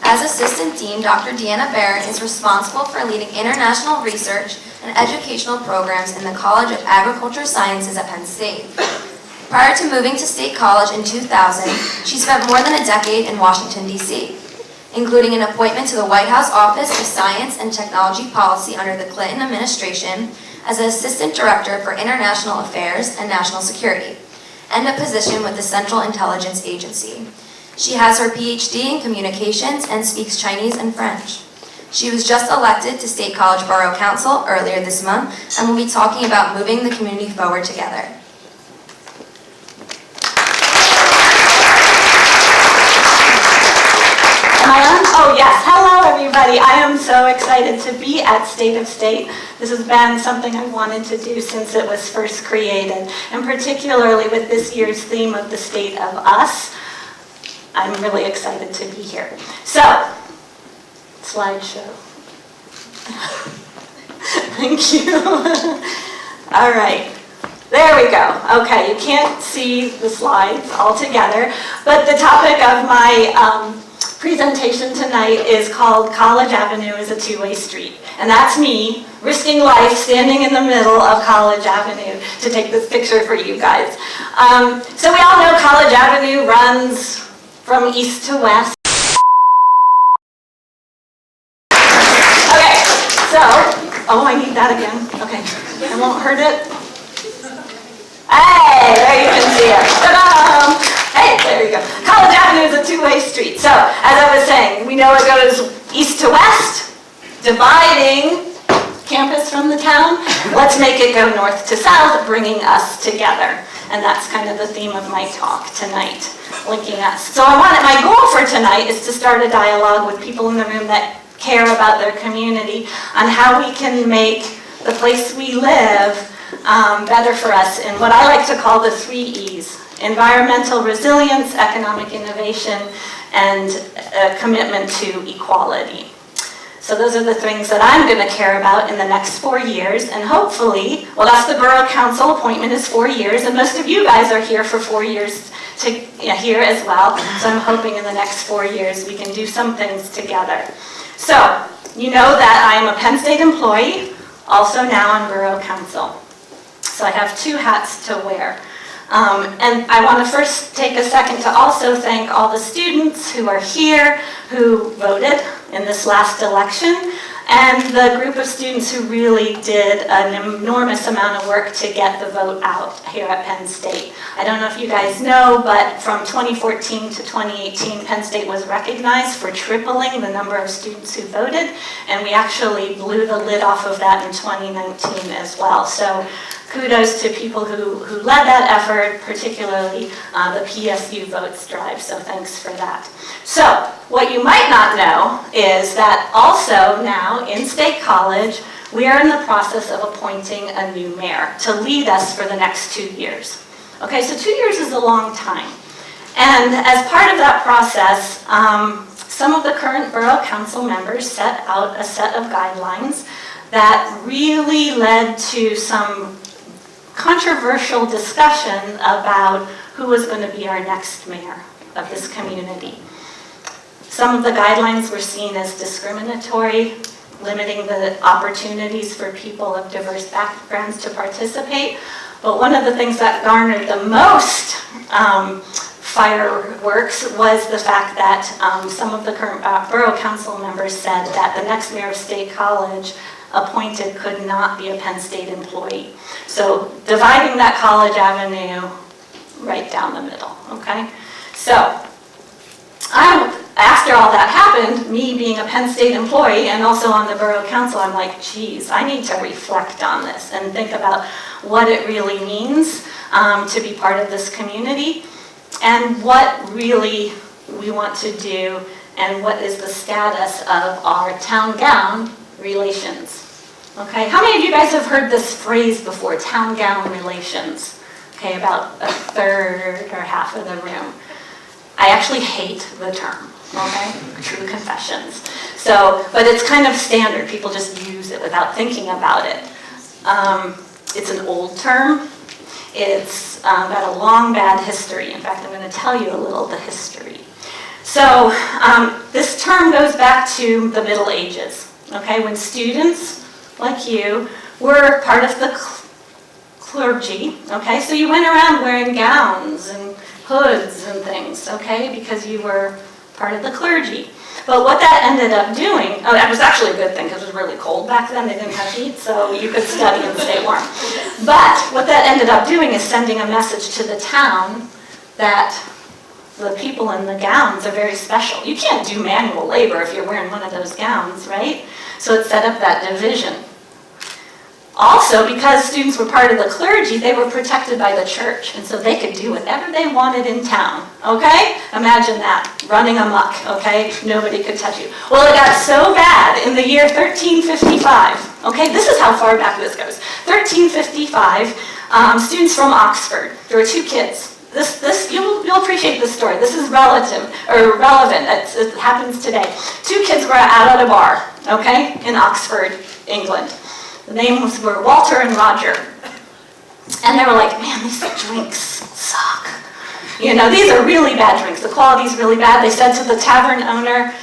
As Assistant Dean, Dr. Deanna Behring is responsible for leading international research and educational programs in the College of Agricultural Sciences at Penn State. Prior to moving to State College in 2000, she spent more than a decade in Washington, D.C., including an appointment to the White House Office of Science and Technology Policy under the Clinton administration as an Assistant Director for International Affairs and National Security, and a position with the Central Intelligence Agency. She has her PhD in Communications and speaks Chinese and French. She was just elected to State College Borough Council earlier this month and will be talking about moving the community forward together. Am I on? Oh yes, hello everybody. I am so excited to be at State of State. This has been something I wanted to do since it was first created, and particularly with this year's theme of the State of Us. I'm really excited to be here. So, slideshow. Thank you. All right, there we go. Okay, you can't see the slides all together, but the topic of my presentation tonight is called College Avenue is a Two-Way Street. And that's me risking life standing in the middle of College Avenue to take this picture for you guys. So we all know College Avenue runs from east to west. Okay, so, oh, I need that again. Okay, I won't hurt it. Hey, there you can see it. Ta-da! Hey, there you go. College Avenue is a two-way street. So, as I was saying, we know it goes east to west, dividing campus from the town. Let's make it go north to south, bringing us together. And that's kind of the theme of my talk tonight, linking us. So my goal for tonight is to start a dialogue with people in the room that care about their community on how we can make the place we live better for us in what I like to call the 3 E's: environmental resilience, economic innovation, and a commitment to equality. So those are the things that I'm going to care about in the next 4 years, and hopefully, well, that's the Borough Council appointment is 4 years, and most of you guys are here for 4 years here as well, so I'm hoping in the next 4 years we can do some things together. So, you know that I'm a Penn State employee, also now on Borough Council. So I have 2 hats to wear. And I want to first take a second to also thank all the students who are here, who voted in this last election, and the group of students who really did an enormous amount of work to get the vote out here at Penn State. I don't know if you guys know, but from 2014 to 2018, Penn State was recognized for tripling the number of students who voted, and we actually blew the lid off of that in 2019 as well. So kudos to people who led that effort, particularly the PSU votes drive, so thanks for that. So, what you might not know is that also now in State College, we are in the process of appointing a new mayor to lead us for the next 2 years. Okay, so 2 years is a long time. And as part of that process, some of the current Borough Council members set out a set of guidelines that really led to some controversial discussion about who was going to be our next mayor of this community. Some of the guidelines were seen as discriminatory, limiting the opportunities for people of diverse backgrounds to participate. But one of the things that garnered the most fireworks was the fact that some of the current Borough Council members said that the next mayor of State College appointed could not be a Penn State employee. So dividing that College Avenue right down the middle, okay? So after all that happened, me being a Penn State employee and also on the Borough Council, I'm like, geez, I need to reflect on this and think about what it really means to be part of this community and what really we want to do and what is the status of our town-gown relations. Okay, how many of you guys have heard this phrase before, town-gown relations? Okay, about a third or half of the room. I actually hate the term, okay? True confessions. So, but it's kind of standard. People just use it without thinking about it. It's an old term. It's got a long, bad history. In fact, I'm going to tell you a little of the history. So this term goes back to the Middle Ages, okay, when students like you were part of the clergy, okay, so you went around wearing gowns and hoods and things, okay, because you were part of the clergy. But what that ended up doing, that was actually a good thing because it was really cold back then, they didn't have heat, so you could study and stay warm. But what that ended up doing is sending a message to the town that the people in the gowns are very special. You can't do manual labor if you're wearing one of those gowns, right? So it set up that division. Also, because students were part of the clergy, they were protected by the church, and so they could do whatever they wanted in town, okay? Imagine that, running amok, okay? Nobody could touch you. Well, it got so bad in the year 1355, okay? This is how far back this goes. 1355, students from Oxford, there were two kids. You'll appreciate this story. This is relevant. It happens today. Two kids were out at a bar, okay, in Oxford, England. The names were Walter and Roger. And they were like, man, these drinks suck. You know, these are really bad drinks. The quality's really bad. They said to the tavern owner,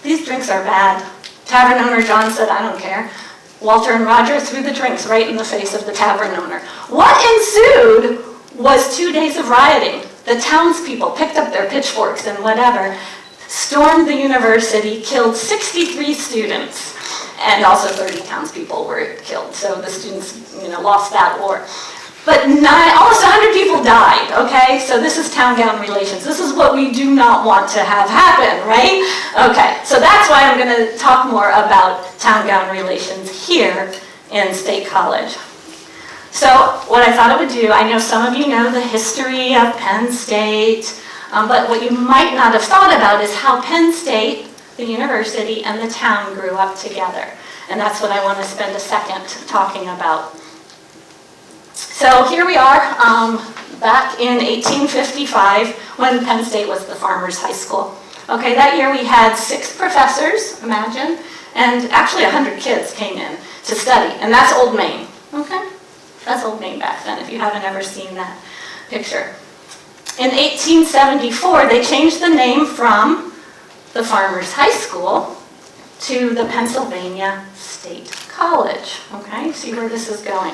these drinks are bad. Tavern owner John said, I don't care. Walter and Roger threw the drinks right in the face of the tavern owner. What ensued was 2 days of rioting. The townspeople picked up their pitchforks and whatever, stormed the university, killed 63 students, and also 30 townspeople were killed. So the students, lost that war. But almost 100 people died, okay? So this is town-gown relations. This is what we do not want to have happen, right? Okay, so that's why I'm gonna talk more about town-gown relations here in State College. So what I thought I would do, I know some of you know the history of Penn State, but what you might not have thought about is how Penn State, the university, and the town grew up together. And that's what I want to spend a second talking about. So here we are, back in 1855, when Penn State was the Farmers High School. Okay, that year we had 6 professors, imagine, and actually 100 kids came in to study, and that's Old Main, okay? That's Old Main back then, if you haven't ever seen that picture. In 1874, they changed the name from the Farmers High School to the Pennsylvania State College. Okay, see where this is going.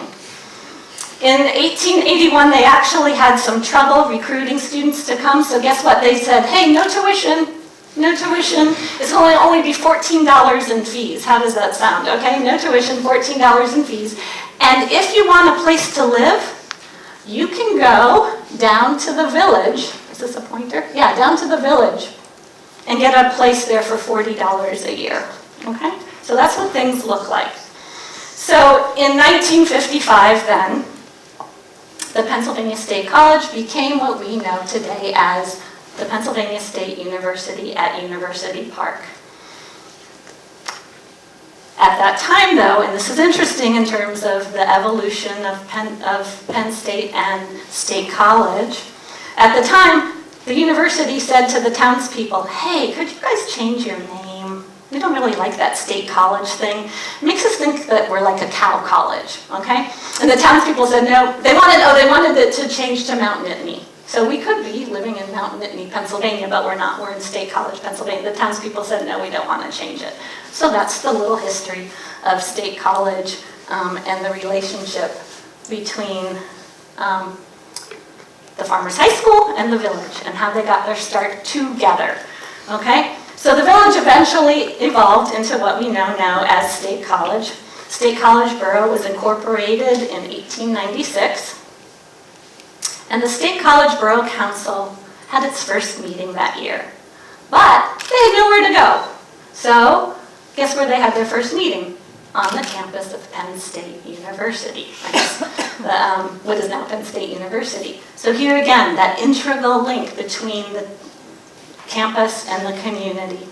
In 1881, they actually had some trouble recruiting students to come, so guess what? They said, hey, no tuition. No tuition. It's only be $14 in fees. How does that sound? Okay, no tuition, $14 in fees. And if you want a place to live, you can go down to the village. Is this a pointer? Yeah, down to the village and get a place there for $40 a year. Okay? So that's what things look like. So in 1955 then, the Pennsylvania State College became what we know today as the Pennsylvania State University at University Park. At that time though, and this is interesting in terms of the evolution of Penn State and State College, at the time, the university said to the townspeople, hey, could you guys change your name? We don't really like that State College thing. It makes us think that we're like a cow college, okay? And the townspeople said no. They wanted it to change to Mount Nittany. So we could be living in Mount Nittany, Pennsylvania, but we're not. We're in State College, Pennsylvania. The townspeople said no, we don't want to change it. So that's the little history of State College and the relationship between the Farmers High School and the village and how they got their start together, okay? So the village eventually evolved into what we know now as State College. State College Borough was incorporated in 1896, and the State College Borough Council had its first meeting that year. But they had nowhere to go. So guess where they had their first meeting? On the campus of Penn State University. What is now Penn State University. So here again, that integral link between the campus and the community.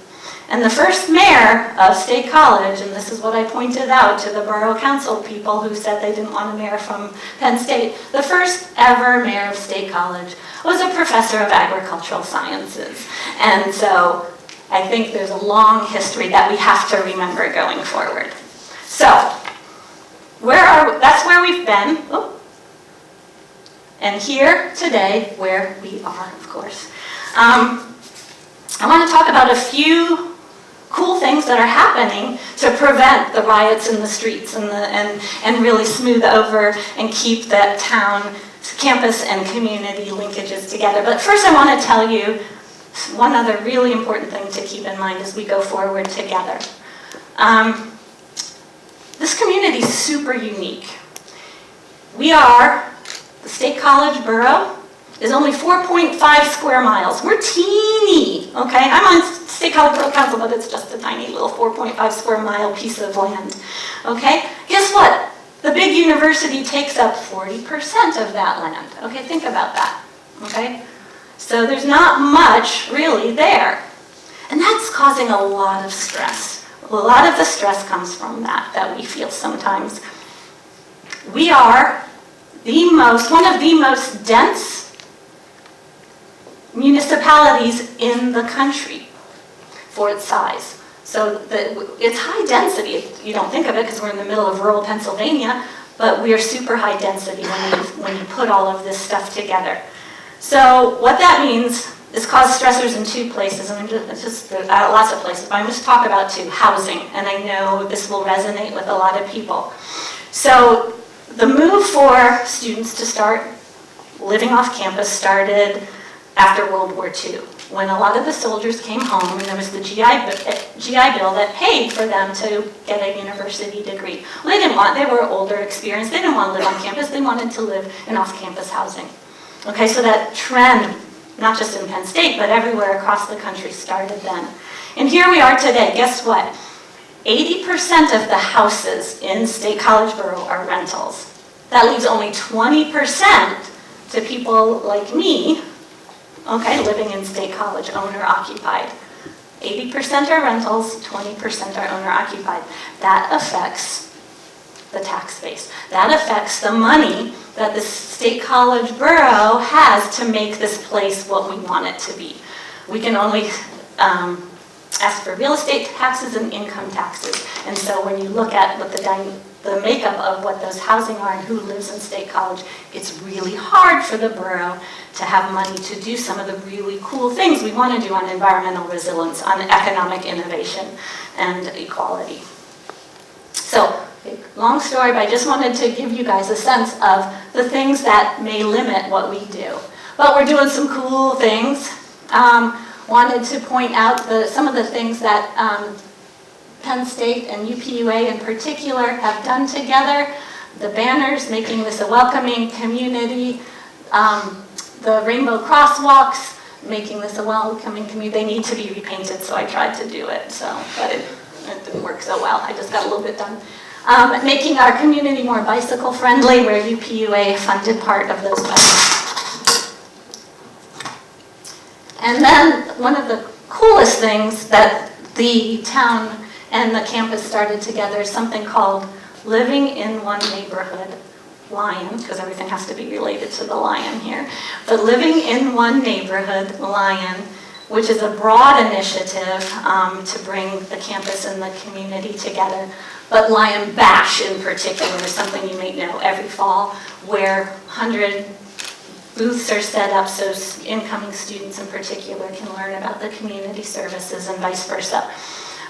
And the first mayor of State College, and this is what I pointed out to the Borough Council people who said they didn't want a mayor from Penn State, the first ever mayor of State College was a professor of agricultural sciences. And so I think there's a long history that we have to remember going forward. So, that's where we've been. Oh. And here today, where we are, of course. I want to talk about a few cool things that are happening to prevent the riots in the streets and really smooth over and keep that town, campus and community linkages together. But first I want to tell you one other really important thing to keep in mind as we go forward together. This community is super unique. We are, the State College Borough is only 4.5 square miles. We're teeny, okay? I'm on State College Borough Council, but it's just a tiny little 4.5 square mile piece of land, okay? Guess what? The big university takes up 40% of that land. Okay, think about that, okay? So there's not much really there. And that's causing a lot of stress. A lot of the stress comes from that we feel sometimes. We are one of the most dense municipalities in the country for its size. So it's high density. You don't think of it because we're in the middle of rural Pennsylvania, but we are super high density when you put all of this stuff together. So what that means is cause stressors in two places, and just lots of places, but I'm just talk about two: housing, and I know this will resonate with a lot of people. So the move for students to start living off campus started after World War II, when a lot of the soldiers came home and there was the GI Bill that paid for them to get a university degree. Well, they were older, experienced, they didn't want to live on campus, they wanted to live in off-campus housing. Okay, so that trend, not just in Penn State, but everywhere across the country started then. And here we are today, guess what? 80% of the houses in State College Borough are rentals. That leaves only 20% to people like me, okay, living in State College, owner-occupied. 80% are rentals, 20% are owner-occupied. That affects the tax base. That affects the money that the State College Borough has to make this place what we want it to be. We can only ask for real estate taxes and income taxes. And so when you look at what the makeup of what those housing are and who lives in State College, it's really hard for the borough to have money to do some of the really cool things we want to do on environmental resilience, on economic innovation and equality. So, long story, but I just wanted to give you guys a sense of the things that may limit what we do. But we're doing some cool things. Wanted to point out some of the things that Penn State and UPUA in particular have done together. The banners, making this a welcoming community. The rainbow crosswalks, making this a welcoming community. They need to be repainted, so I tried to do it, but it didn't work so well. I just got a little bit done. Making our community more bicycle friendly, where UPUA funded part of those bicycles. And then one of the coolest things that the town and the campus started together is something called Living in One Neighborhood, Lion, because everything has to be related to the lion here. But Living in One Neighborhood, Lion, which is a broad initiative to bring the campus and the community together. But Lion Bash in particular is something you may know every fall, where 100 booths are set up so incoming students in particular can learn about the community services and vice versa.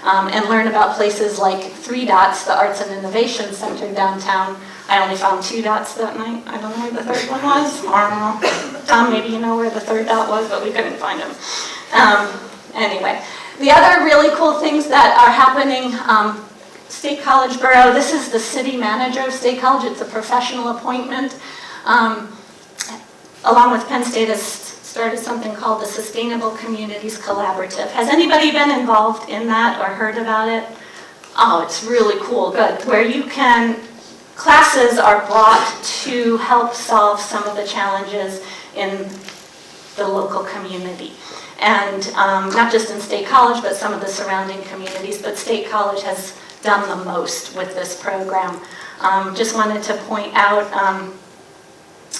And learn about places like 3 Dots, the Arts and Innovation Center downtown. I only found 2 dots that night. I don't know where the third one was. I don't know. Tom, maybe you know where the third dot was, but we couldn't find him. Anyway, the other really cool things that are happening, State College Borough, this is the city manager of State College. It's a professional appointment. Along with Penn State, has started something called the Sustainable Communities Collaborative. Has anybody been involved in that or heard about it? Oh, it's really cool, good. Where you can, classes are brought to help solve some of the challenges in the local community. And not just in State College, but some of the surrounding communities. But State College has done the most with this program. Just wanted to point out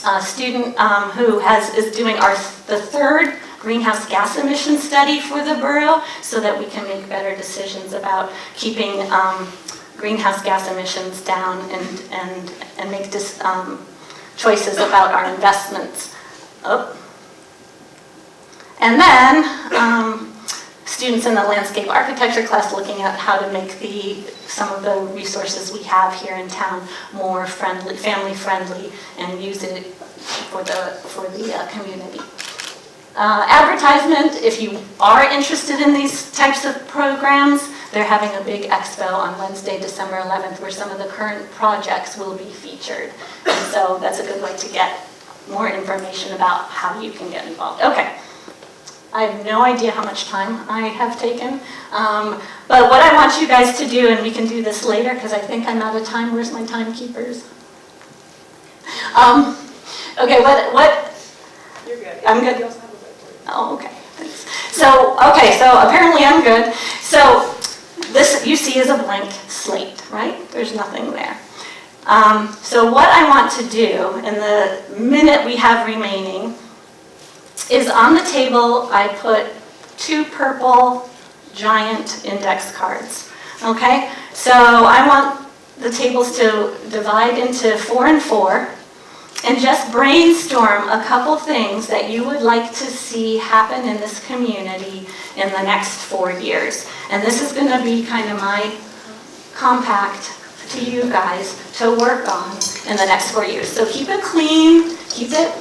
a student who is doing the third greenhouse gas emission study for the borough so that we can make better decisions about keeping greenhouse gas emissions down and make choices about our investments. Oh. And then students in the landscape architecture class looking at how to make some of the resources we have here in town more friendly, family friendly, and use it for the community. Advertisement, if you are interested in these types of programs, they're having a big expo on Wednesday, December 11th, where some of the current projects will be featured. And so that's a good way to get more information about how you can get involved. Okay. I have no idea how much time I have taken, but what I want you guys to do, and we can do this later because I think I'm out of time. Where's my timekeepers? Okay, what? You're good. I'm good. You also have a whiteboard. Oh, okay, thanks. So apparently I'm good. So this you see is a blank slate, right? There's nothing there. So what I want to do in the minute we have remaining is on the table I put 2 purple giant index cards, okay? So I want the tables to divide into 4 and 4 and just brainstorm a couple things that you would like to see happen in this community in the next 4 years. And this is going to be kind of my compact to you guys to work on in the next 4 years. So keep it clean, keep it,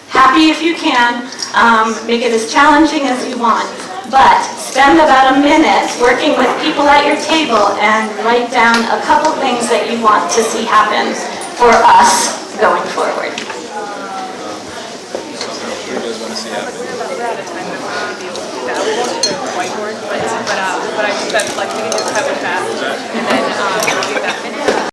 happy if you can, make it as challenging as you want, but spend about a minute working with people at your table and write down a couple things that you want to see happen for us going forward. We're out of time, but we'll be able to do that. We won't do the whiteboard, but I think that we can just have a chat, and then we'll do that.